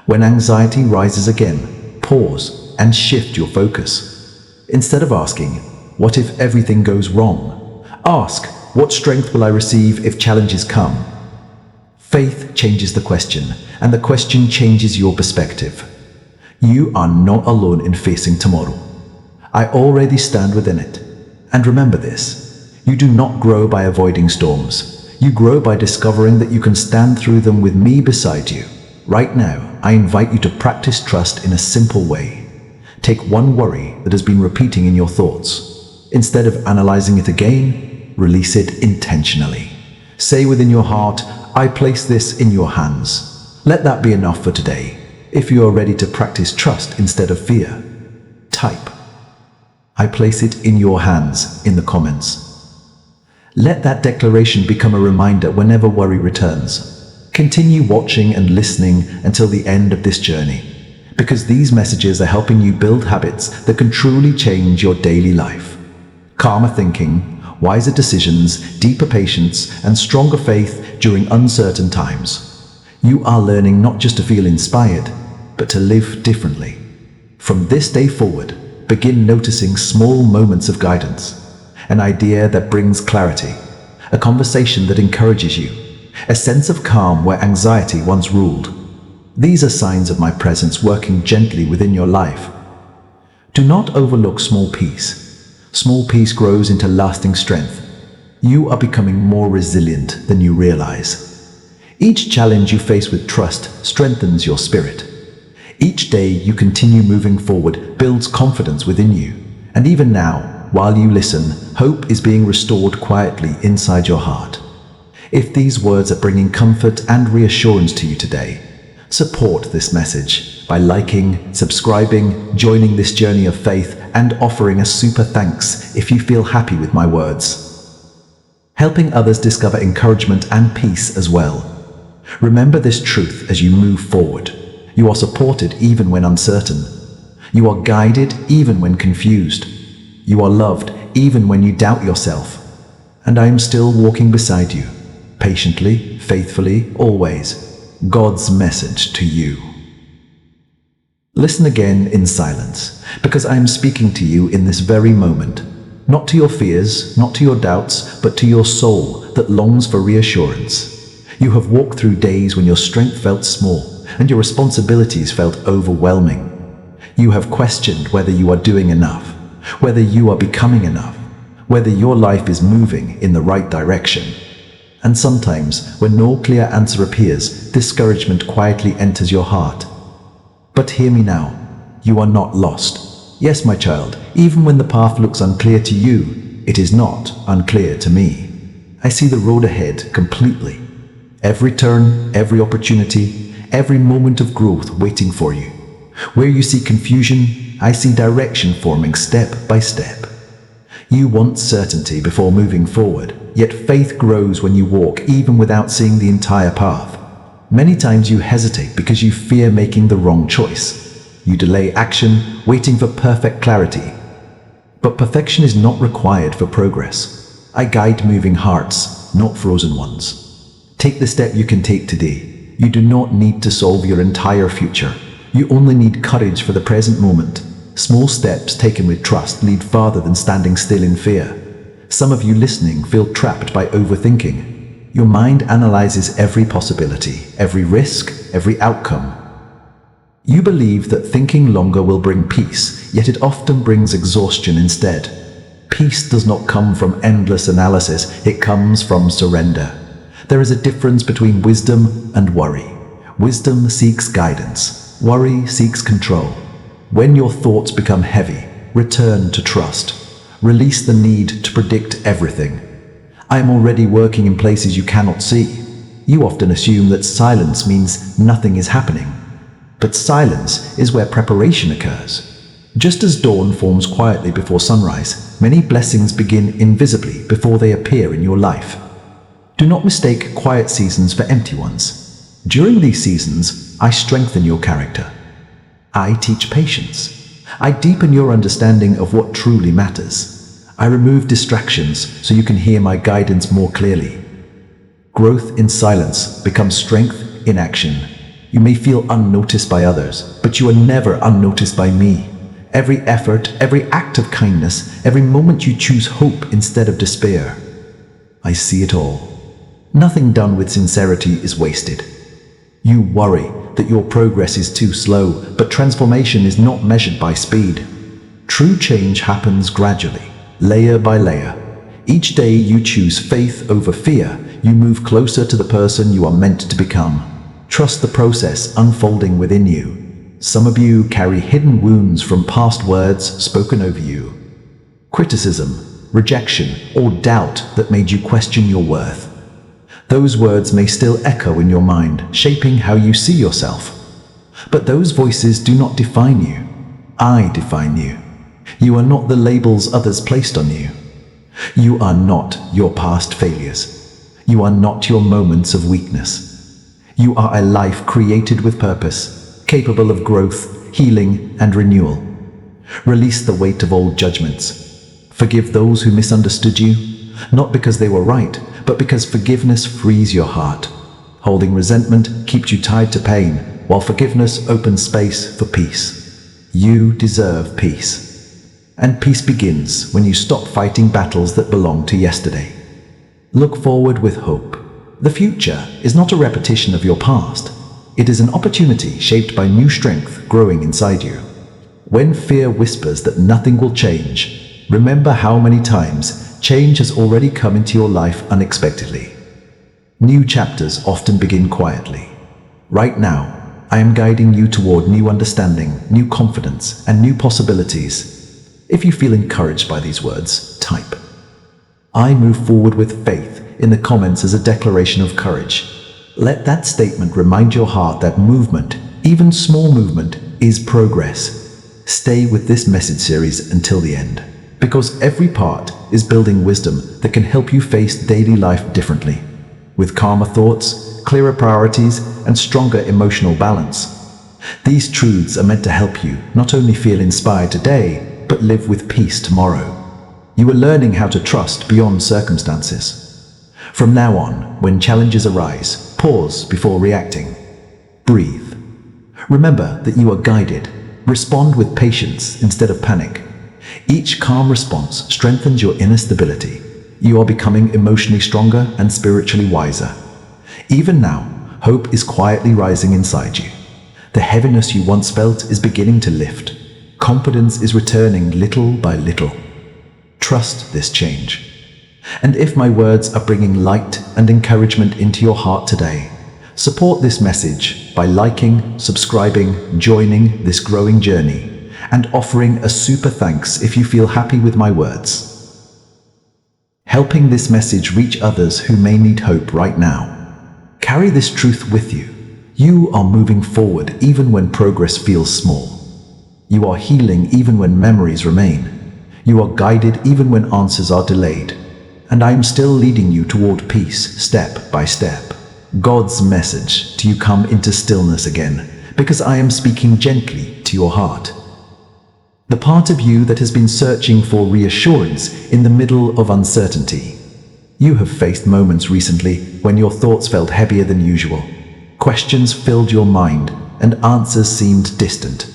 When anxiety rises again, pause and shift your focus. Instead of asking, what if everything goes wrong? Ask, what strength will I receive if challenges come? Faith changes the question, and the question changes your perspective. You are not alone in facing tomorrow. I already stand within it. And remember this, you do not grow by avoiding storms. You grow by discovering that you can stand through them with me beside you. Right now, I invite you to practice trust in a simple way. Take one worry that has been repeating in your thoughts. Instead of analyzing it again, release it intentionally. Say within your heart, I place this in your hands. Let that be enough for today. If you are ready to practice trust instead of fear, type, I place it in your hands in the comments. Let that declaration become a reminder whenever worry returns. Continue watching and listening until the end of this journey, because these messages are helping you build habits that can truly change your daily life. Calmer thinking, wiser decisions, deeper patience, and stronger faith during uncertain times. You are learning not just to feel inspired, but to live differently. From this day forward, begin noticing small moments of guidance, an idea that brings clarity, a conversation that encourages you, a sense of calm where anxiety once ruled. These are signs of my presence working gently within your life. Do not overlook small peace. Small peace grows into lasting strength. You are becoming more resilient than you realize. Each challenge you face with trust strengthens your spirit. Each day you continue moving forward builds confidence within you. And even now, while you listen, hope is being restored quietly inside your heart. If these words are bringing comfort and reassurance to you today, support this message by liking, subscribing, joining this journey of faith, and offering a super thanks if you feel happy with my words. Helping others discover encouragement and peace as well. Remember this truth as you move forward. You are supported even when uncertain. You are guided even when confused. You are loved even when you doubt yourself. And I am still walking beside you, patiently, faithfully, always. God's message to you. Listen again in silence, because I am speaking to you in this very moment. Not to your fears, not to your doubts, but to your soul that longs for reassurance. You have walked through days when your strength felt small and your responsibilities felt overwhelming. You have questioned whether you are doing enough, whether you are becoming enough, whether your life is moving in the right direction. And sometimes, when no clear answer appears, discouragement quietly enters your heart. But hear me now, you are not lost. Yes, my child, even when the path looks unclear to you, it is not unclear to me. I see the road ahead completely. Every turn, every opportunity, every moment of growth waiting for you. Where you see confusion, I see direction forming step by step. You want certainty before moving forward, yet faith grows when you walk even without seeing the entire path. Many times you hesitate because you fear making the wrong choice. You delay action, waiting for perfect clarity. But perfection is not required for progress. I guide moving hearts, not frozen ones. Take the step you can take today. You do not need to solve your entire future. You only need courage for the present moment. Small steps taken with trust lead farther than standing still in fear. Some of you listening feel trapped by overthinking. Your mind analyzes every possibility, every risk, every outcome. You believe that thinking longer will bring peace, yet it often brings exhaustion instead. Peace does not come from endless analysis, it comes from surrender. There is a difference between wisdom and worry. Wisdom seeks guidance, worry seeks control. When your thoughts become heavy, return to trust. Release the need to predict everything. I am already working in places you cannot see. You often assume that silence means nothing is happening. But silence is where preparation occurs. Just as dawn forms quietly before sunrise, many blessings begin invisibly before they appear in your life. Do not mistake quiet seasons for empty ones. During these seasons, I strengthen your character. I teach patience. I deepen your understanding of what truly matters. I remove distractions so you can hear my guidance more clearly. Growth in silence becomes strength in action. You may feel unnoticed by others, but you are never unnoticed by me. Every effort, every act of kindness, every moment you choose hope instead of despair. I see it all. Nothing done with sincerity is wasted. You worry that your progress is too slow, but transformation is not measured by speed. True change happens gradually, layer by layer. Each day you choose faith over fear, you move closer to the person you are meant to become. Trust the process unfolding within you. Some of you carry hidden wounds from past words spoken over you. Criticism, rejection, or doubt that made you question your worth. Those words may still echo in your mind, shaping how you see yourself. But those voices do not define you. I define you. You are not the labels others placed on you. You are not your past failures. You are not your moments of weakness. You are a life created with purpose, capable of growth, healing, and renewal. Release the weight of old judgments. Forgive those who misunderstood you, not because they were right, but because forgiveness frees your heart. Holding resentment keeps you tied to pain, while forgiveness opens space for peace. You deserve peace. And peace begins when you stop fighting battles that belong to yesterday. Look forward with hope. The future is not a repetition of your past. It is an opportunity shaped by new strength growing inside you. When fear whispers that nothing will change, remember how many times change has already come into your life unexpectedly. New chapters often begin quietly. Right now, I am guiding you toward new understanding, new confidence, and new possibilities. If you feel encouraged by these words, type "I move forward with faith" in the comments as a declaration of courage. Let that statement remind your heart that movement, even small movement, is progress. Stay with this message series until the end, because every part is building wisdom that can help you face daily life differently, with calmer thoughts, clearer priorities, and stronger emotional balance. These truths are meant to help you not only feel inspired today, but live with peace tomorrow. You are learning how to trust beyond circumstances. From now on, when challenges arise, pause before reacting. Breathe. Remember that you are guided. Respond with patience instead of panic. Each calm response strengthens your inner stability. You are becoming emotionally stronger and spiritually wiser. Even now, hope is quietly rising inside you. The heaviness you once felt is beginning to lift. Confidence is returning little by little. Trust this change. And if my words are bringing light and encouragement into your heart today, support this message by liking, subscribing, joining this growing journey, and offering a super thanks if you feel happy with my words. Helping this message reach others who may need hope right now. Carry this truth with you. You are moving forward even when progress feels small. You are healing even when memories remain. You are guided even when answers are delayed. And I am still leading you toward peace, step by step. God's message to you: come into stillness again, because I am speaking gently to your heart. The part of you that has been searching for reassurance in the middle of uncertainty. You have faced moments recently when your thoughts felt heavier than usual. Questions filled your mind and answers seemed distant.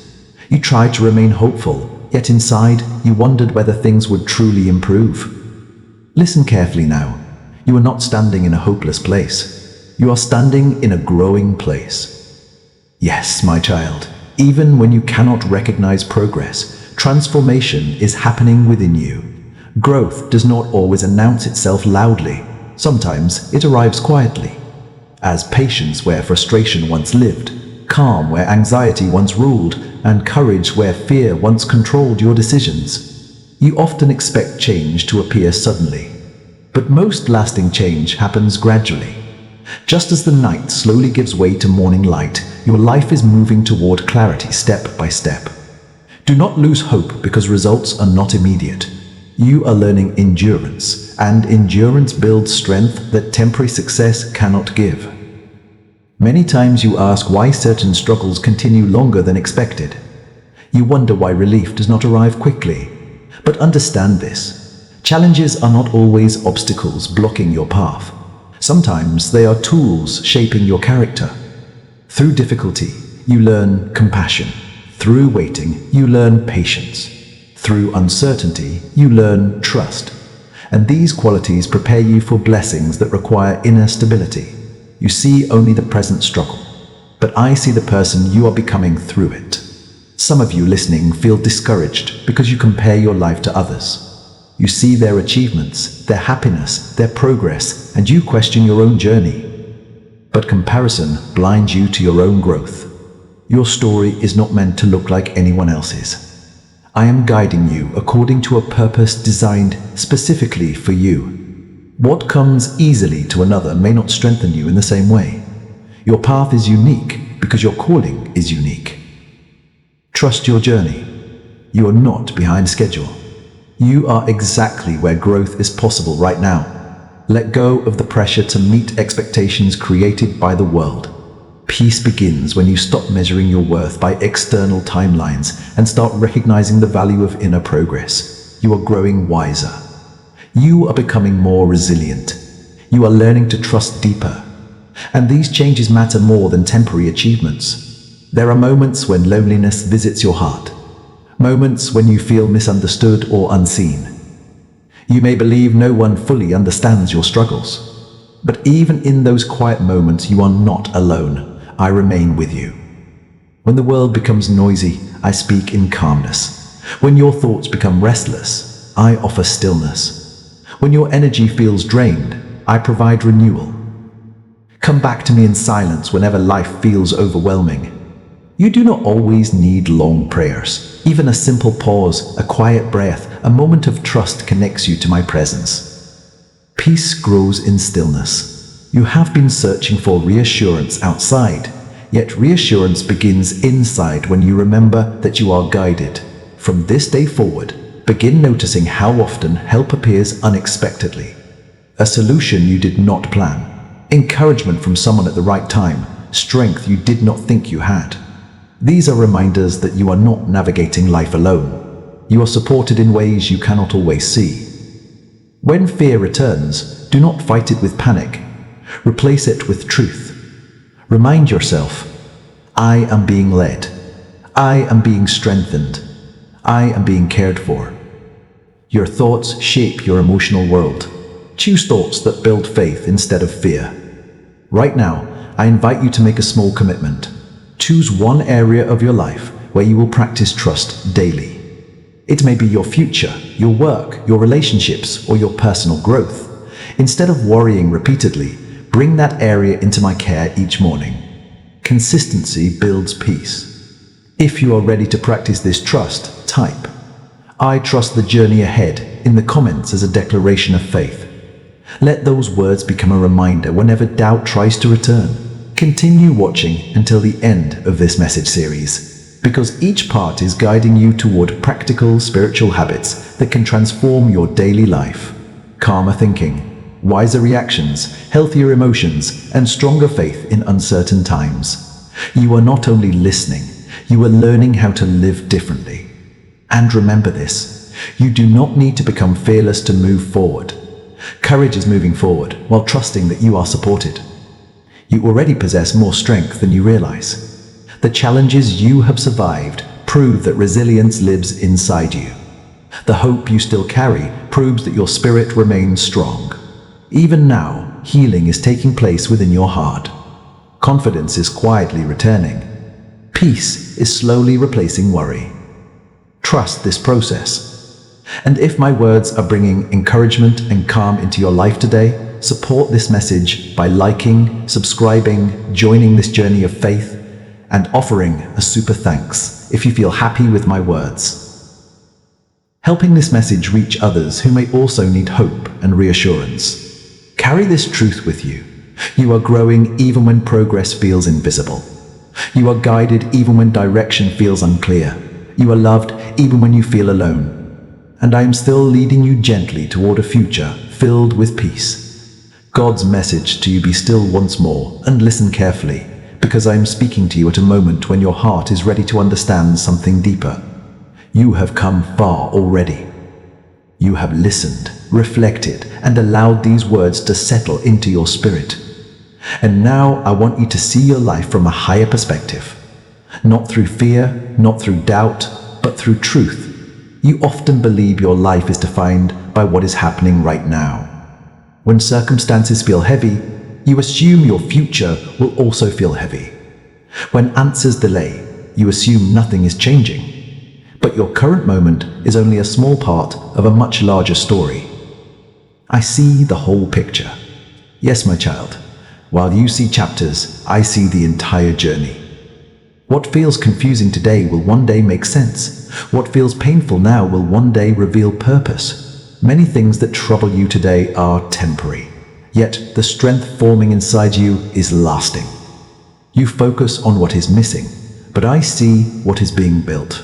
You tried to remain hopeful, Yet inside, you wondered whether things would truly improve. Listen carefully now. You are not standing in a hopeless place. You are standing in a growing place. Yes, my child, even when you cannot recognize progress, transformation is happening within you. Growth does not always announce itself loudly. Sometimes it arrives quietly. As patience where frustration once lived, calm where anxiety once ruled, and courage where fear once controlled your decisions. You often expect change to appear suddenly, but most lasting change happens gradually. Just as the night slowly gives way to morning light, your life is moving toward clarity step by step. Do not lose hope because results are not immediate. You are learning endurance, and endurance builds strength that temporary success cannot give. Many times you ask why certain struggles continue longer than expected. You wonder why relief does not arrive quickly. But understand this: challenges are not always obstacles blocking your path. Sometimes they are tools shaping your character. Through difficulty, you learn compassion. Through waiting, you learn patience. Through uncertainty, you learn trust. And these qualities prepare you for blessings that require inner stability. You see only the present struggle, but I see the person you are becoming through it. Some of you listening feel discouraged because you compare your life to others. You see their achievements, their happiness, their progress, and you question your own journey. But comparison blinds you to your own growth. Your story is not meant to look like anyone else's. I am guiding you according to a purpose designed specifically for you. What comes easily to another may not strengthen you in the same way. Your path is unique because your calling is unique. Trust your journey. You are not behind schedule. You are exactly where growth is possible right now. Let go of the pressure to meet expectations created by the world. Peace begins when you stop measuring your worth by external timelines and start recognizing the value of inner progress. You are growing wiser. You are becoming more resilient. You are learning to trust deeper. And these changes matter more than temporary achievements. There are moments when loneliness visits your heart. Moments when you feel misunderstood or unseen. You may believe no one fully understands your struggles. But even in those quiet moments, you are not alone. I remain with you. When the world becomes noisy, I speak in calmness. When your thoughts become restless, I offer stillness. When your energy feels drained, I provide renewal. Come back to me in silence whenever life feels overwhelming. You do not always need long prayers. Even a simple pause, a quiet breath, a moment of trust connects you to my presence. Peace grows in stillness. You have been searching for reassurance outside, yet reassurance begins inside when you remember that you are guided. From this day forward, begin noticing how often help appears unexpectedly. A solution you did not plan. Encouragement from someone at the right time. Strength you did not think you had. These are reminders that you are not navigating life alone. You are supported in ways you cannot always see. When fear returns, do not fight it with panic. Replace it with truth. Remind yourself, I am being led. I am being strengthened. I am being cared for. Your thoughts shape your emotional world. Choose thoughts that build faith instead of fear. Right now, I invite you to make a small commitment. Choose one area of your life where you will practice trust daily. It may be your future, your work, your relationships, or your personal growth. Instead of worrying repeatedly, bring that area into my care each morning. Consistency builds peace. If you are ready to practice this trust, type, I trust the journey ahead in the comments as a declaration of faith. Let those words become a reminder whenever doubt tries to return. Continue watching until the end of this message series, because each part is guiding you toward practical spiritual habits that can transform your daily life. Calmer thinking, wiser reactions, healthier emotions, and stronger faith in uncertain times. You are not only listening, you are learning how to live differently. And remember this, you do not need to become fearless to move forward. Courage is moving forward while trusting that you are supported. You already possess more strength than you realize. The challenges you have survived prove that resilience lives inside you. The hope you still carry proves that your spirit remains strong. Even now, healing is taking place within your heart. Confidence is quietly returning. Peace is slowly replacing worry. Trust this process. And if my words are bringing encouragement and calm into your life today, support this message by liking, subscribing, joining this journey of faith, and offering a super thanks if you feel happy with my words. Helping this message reach others who may also need hope and reassurance. Carry this truth with you. You are growing even when progress feels invisible. You are guided even when direction feels unclear. You are loved even when you feel alone. And I am still leading you gently toward a future filled with peace. God's message to you: be still once more and listen carefully, because I am speaking to you at a moment when your heart is ready to understand something deeper. You have come far already. You have listened, reflected, and allowed these words to settle into your spirit. And now I want you to see your life from a higher perspective. Not through fear, not through doubt, but through truth. You often believe your life is defined by what is happening right now. When circumstances feel heavy, you assume your future will also feel heavy. When answers delay, you assume nothing is changing. But your current moment is only a small part of a much larger story. I see the whole picture. Yes, my child. While you see chapters, I see the entire journey. What feels confusing today will one day make sense. What feels painful now will one day reveal purpose. Many things that trouble you today are temporary, yet the strength forming inside you is lasting. You focus on what is missing, but I see what is being built.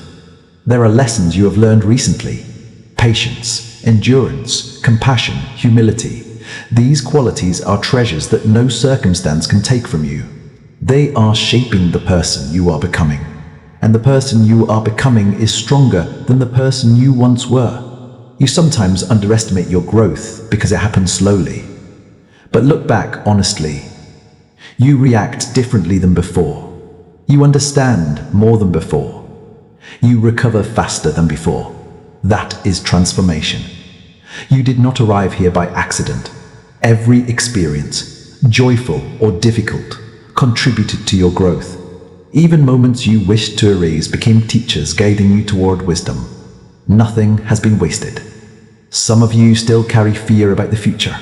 There are lessons you have learned recently: patience, endurance, compassion, humility. These qualities are treasures that no circumstance can take from you. They are shaping the person you are becoming. And the person you are becoming is stronger than the person you once were. You sometimes underestimate your growth because it happens slowly. But look back honestly. You react differently than before. You understand more than before. You recover faster than before. That is transformation. You did not arrive here by accident. Every experience, joyful or difficult, contributed to your growth. Even moments you wished to erase became teachers guiding you toward wisdom. Nothing has been wasted. Some of you still carry fear about the future.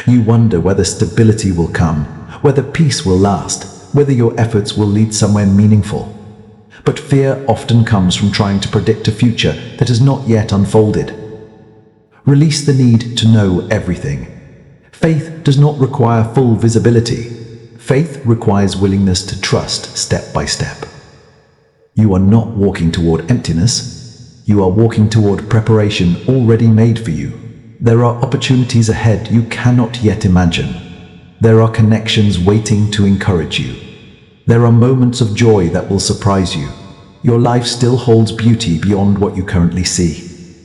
You wonder whether stability will come, whether peace will last, whether your efforts will lead somewhere meaningful. But fear often comes from trying to predict a future that has not yet unfolded. Release the need to know everything. Faith does not require full visibility. Faith requires willingness to trust step by step. You are not walking toward emptiness. You are walking toward preparation already made for you. There are opportunities ahead you cannot yet imagine. There are connections waiting to encourage you. There are moments of joy that will surprise you. Your life still holds beauty beyond what you currently see.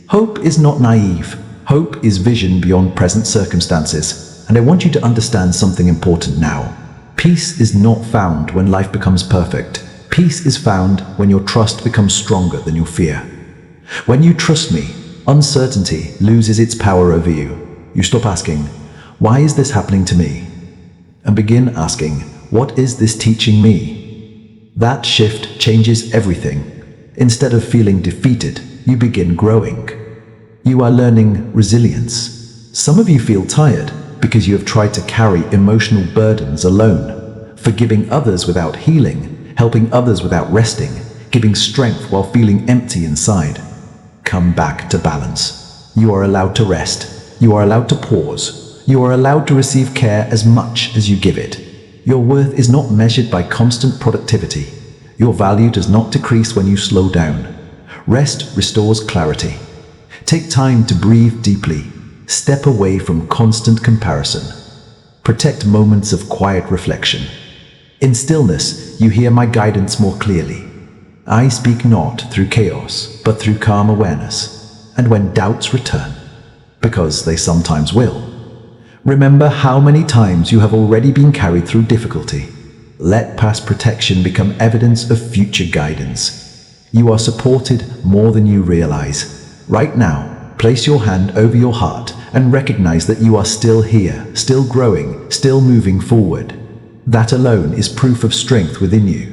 Hope is not naive. Hope is vision beyond present circumstances. And I want you to understand something important now. Peace is not found when life becomes perfect. Peace is found when your trust becomes stronger than your fear. When you trust me, uncertainty loses its power over you. You stop asking, "Why is this happening to me?" and begin asking, "What is this teaching me?" That shift changes everything. Instead of feeling defeated, you begin growing. You are learning resilience. Some of you feel tired because you have tried to carry emotional burdens alone, forgiving others without healing, helping others without resting, giving strength while feeling empty inside. Come back to balance. You are allowed to rest. You are allowed to pause. You are allowed to receive care as much as you give it. Your worth is not measured by constant productivity. Your value does not decrease when you slow down. Rest restores clarity. Take time to breathe deeply. Step away from constant comparison. Protect moments of quiet reflection. In stillness, you hear my guidance more clearly. I speak not through chaos, but through calm awareness. And when doubts return, because they sometimes will, remember how many times you have already been carried through difficulty. Let past protection become evidence of future guidance. You are supported more than you realize. Right now, place your hand over your heart and recognize that you are still here, still growing, still moving forward. That alone is proof of strength within you.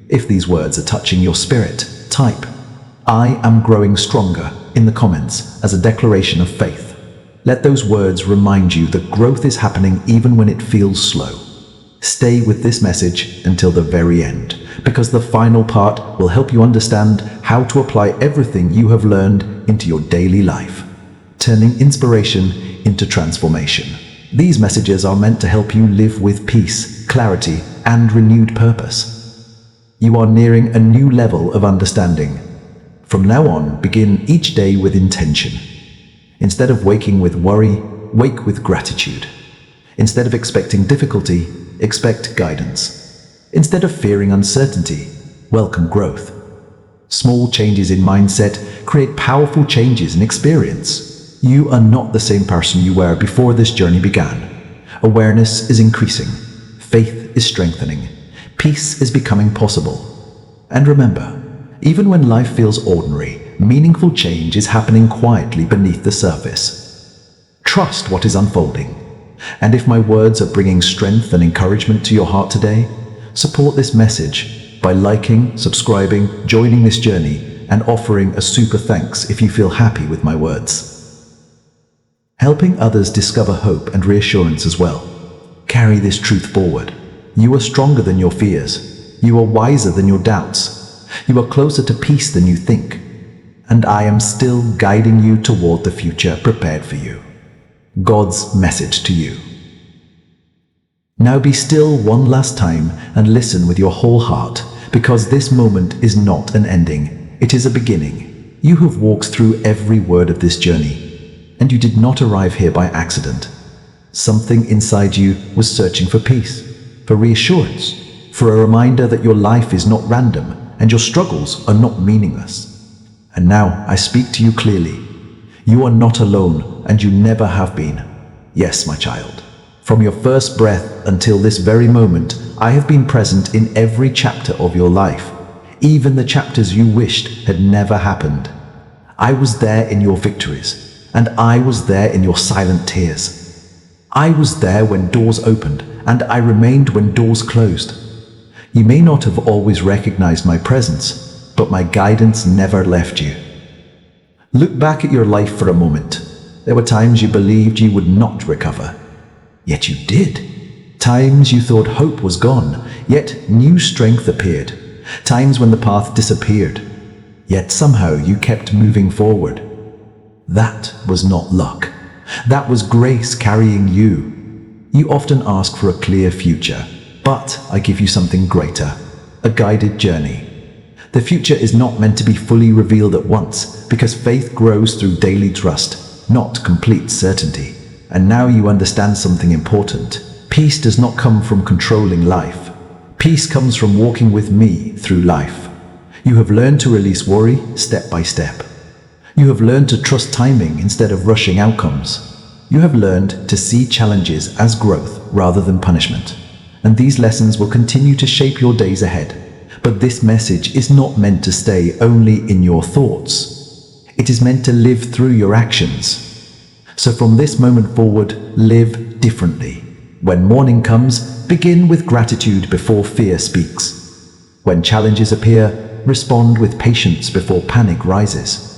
If these words are touching your spirit, type, "I am growing stronger," in the comments as a declaration of faith. Let those words remind you that growth is happening even when it feels slow. Stay with this message until the very end, because the final part will help you understand how to apply everything you have learned into your daily life, turning inspiration into transformation. These messages are meant to help you live with peace, clarity, and renewed purpose. You are nearing a new level of understanding. From now on, begin each day with intention. Instead of waking with worry, wake with gratitude. Instead of expecting difficulty, expect guidance. Instead of fearing uncertainty, welcome growth. Small changes in mindset create powerful changes in experience. You are not the same person you were before this journey began. Awareness is increasing. Faith is strengthening. Peace is becoming possible. And remember, even when life feels ordinary, meaningful change is happening quietly beneath the surface. Trust what is unfolding. And if my words are bringing strength and encouragement to your heart today, support this message by liking, subscribing, joining this journey, and offering a super thanks if you feel happy with my words. Helping others discover hope and reassurance as well. Carry this truth forward. You are stronger than your fears. You are wiser than your doubts. You are closer to peace than you think. And I am still guiding you toward the future prepared for you. God's message to you. Now be still one last time and listen with your whole heart, because this moment is not an ending. It is a beginning. You have walked through every word of this journey, and you did not arrive here by accident. Something inside you was searching for peace, for reassurance, for a reminder that your life is not random and your struggles are not meaningless. And now I speak to you clearly. You are not alone, and you never have been. Yes, my child. From your first breath until this very moment, I have been present in every chapter of your life, even the chapters you wished had never happened. I was there in your victories, and I was there in your silent tears. I was there when doors opened, and I remained when doors closed. You may not have always recognized my presence, but my guidance never left you. Look back at your life for a moment. There were times you believed you would not recover, yet you did. Times you thought hope was gone, yet new strength appeared. Times when the path disappeared, yet somehow you kept moving forward. That was not luck. That was grace carrying you. You often ask for a clear future, but I give you something greater, a guided journey. The future is not meant to be fully revealed at once, because faith grows through daily trust, not complete certainty. And now you understand something important. Peace does not come from controlling life. Peace comes from walking with me through life. You have learned to release worry step by step. You have learned to trust timing instead of rushing outcomes. You have learned to see challenges as growth rather than punishment. And these lessons will continue to shape your days ahead. But this message is not meant to stay only in your thoughts. It is meant to live through your actions. So from this moment forward, live differently. When morning comes, begin with gratitude before fear speaks. When challenges appear, respond with patience before panic rises.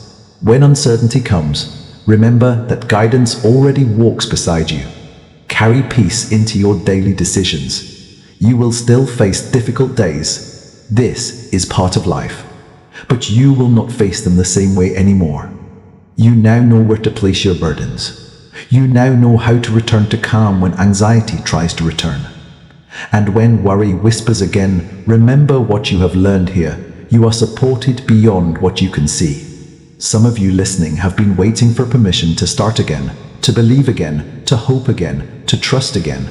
When uncertainty comes, remember that guidance already walks beside you. Carry peace into your daily decisions. You will still face difficult days. This is part of life. But you will not face them the same way anymore. You now know where to place your burdens. You now know how to return to calm when anxiety tries to return. And when worry whispers again, remember what you have learned here. You are supported beyond what you can see. Some of you listening have been waiting for permission to start again, to believe again, to hope again, to trust again.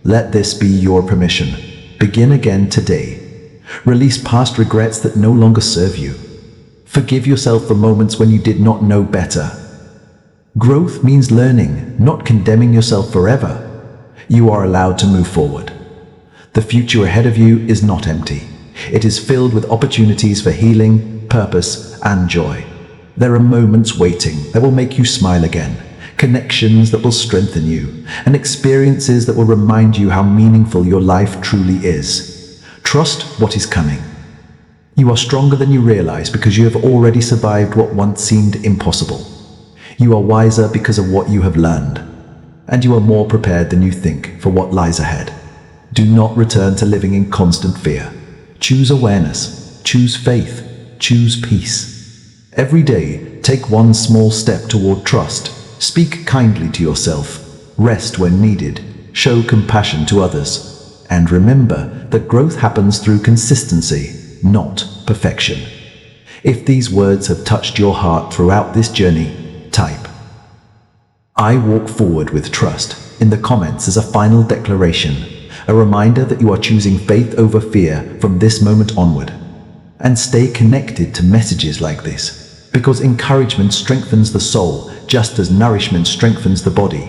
Let this be your permission. Begin again today. Release past regrets that no longer serve you. Forgive yourself for moments when you did not know better. Growth means learning, not condemning yourself forever. You are allowed to move forward. The future ahead of you is not empty. It is filled with opportunities for healing, purpose, and joy. There are moments waiting that will make you smile again, connections that will strengthen you, and experiences that will remind you how meaningful your life truly is. Trust what is coming. You are stronger than you realize because you have already survived what once seemed impossible. You are wiser because of what you have learned, and you are more prepared than you think for what lies ahead. Do not return to living in constant fear. Choose awareness, choose faith, choose peace. Every day, take one small step toward trust. Speak kindly to yourself, rest when needed, show compassion to others, and remember that growth happens through consistency, not perfection. If these words have touched your heart throughout this journey, type "I walk forward with trust" in the comments as a final declaration, a reminder that you are choosing faith over fear from this moment onward. And stay connected to messages like this, because encouragement strengthens the soul just as nourishment strengthens the body.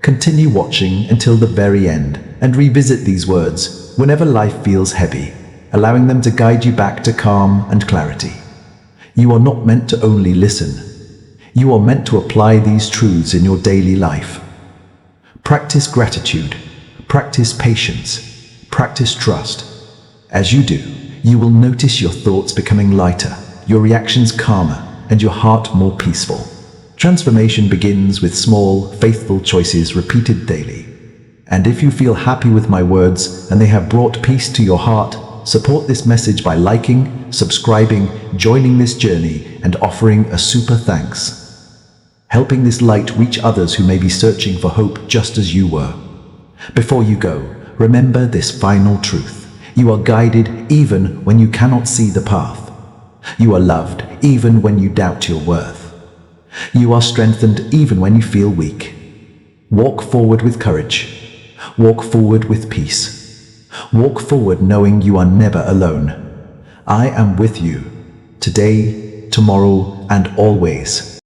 Continue watching until the very end and revisit these words whenever life feels heavy, allowing them to guide you back to calm and clarity. You are not meant to only listen. You are meant to apply these truths in your daily life. Practice gratitude, practice patience, practice trust. As you do, you will notice your thoughts becoming lighter, your reactions calmer, and your heart more peaceful. Transformation begins with small, faithful choices repeated daily. And if you feel happy with my words and they have brought peace to your heart, support this message by liking, subscribing, joining this journey, and offering a super thanks. Helping this light reach others who may be searching for hope just as you were. Before you go, remember this final truth. You are guided even when you cannot see the path. You are loved even when you doubt your worth. You are strengthened even when you feel weak. Walk forward with courage. Walk forward with peace. Walk forward knowing you are never alone. I am with you, today, tomorrow, and always.